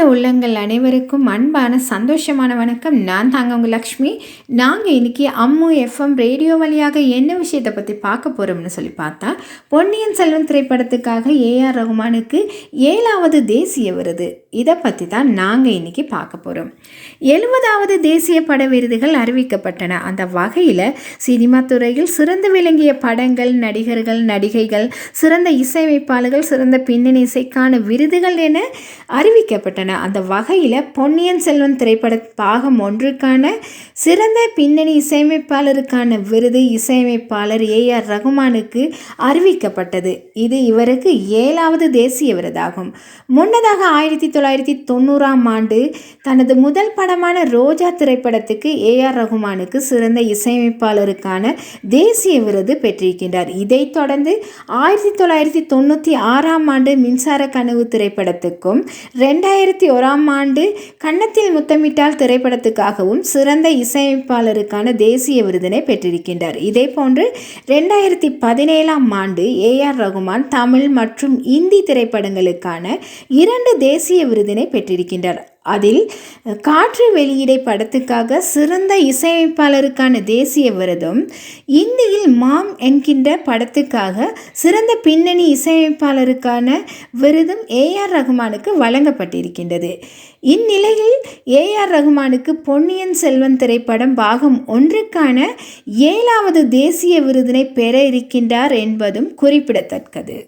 உள்ளங்கள் அனைவருக்கும் அன்பான சந்தோஷமான வணக்கம். நான் தாங்க உங்கள் லக்ஷ்மி. நாங்கள் இன்றைக்கி அம்மு எஃப்எம் ரேடியோ வழியாக என்ன விஷயத்தை பற்றி பார்க்க போகிறோம்னு சொல்லி பார்த்தா, பொன்னியின் செல்வன் திரைப்படத்துக்காக ஏஆர் ரகுமானுக்கு 7வது தேசிய விருது, இதை பற்றி தான் நாங்கள் இன்றைக்கி பார்க்க போகிறோம். 70வது தேசிய பட விருதுகள் அறிவிக்கப்பட்டன. அந்த வகையில் சினிமா துறையில் சிறந்து விளங்கிய படங்கள், நடிகர்கள், நடிகைகள், சிறந்த இசையமைப்பாளர்கள், சிறந்த பின்னணி இசைக்கான விருதுகள் என அறிவிக்கப்பட்டன. அந்த வகையில் பொன்னியின் செல்வன் திரைப்பட பாகம் 1க்கான சிறந்த பின்னணி இசையமைப்பாளருக்கான விருது இசையமைப்பாளர் ஏஆர் ரகுமானுக்கு அறிவிக்கப்பட்டது. இது இவருக்கு 7வது தேசிய விருதாகும். முன்னதாக 1990ஆம் ஆண்டு தனது முதல் படமான ரோஜா திரைப்படத்துக்கு ஏஆர் ரகுமானுக்கு சிறந்த இசையமைப்பாளருக்கான தேசிய விருது பெற்றிருக்கின்றார். இதைத் தொடர்ந்து 1996ஆம் ஆண்டு மின்சார கனவு திரைப்படத்துக்கும் 2001ஆம் ஆண்டு கன்னத்தில் முத்தமிட்டால் திரைப்படத்துக்காகவும் சிறந்த இசையமைப்பாளருக்கான தேசிய விருதினை பெற்றிருக்கின்றார். இதே போன்று 2017ஆம் ஆண்டு ஏஆர் ரகுமான் தமிழ் மற்றும் இந்தி திரைப்படங்களுக்கான 2 தேசிய விருதினை பெற்றிருக்கின்றார். அதில் காற்று வெளியீடை படத்துக்காக சிறந்த இசையமைப்பாளருக்கான தேசிய விருதும், இந்தியில் மாம் என்கின்ற படத்துக்காக சிறந்த பின்னணி இசையமைப்பாளருக்கான விருதும் ஏஆர் ரகுமானுக்கு வழங்கப்பட்டிருக்கின்றது. இந்நிலையில் ஏஆர் ரகுமானுக்கு பொன்னியின் செல்வன் திரைப்படம் பாகம் 1க்கான 7வது தேசிய விருதினை பெற இருக்கின்றார் என்பதும் குறிப்பிடத்தக்கது.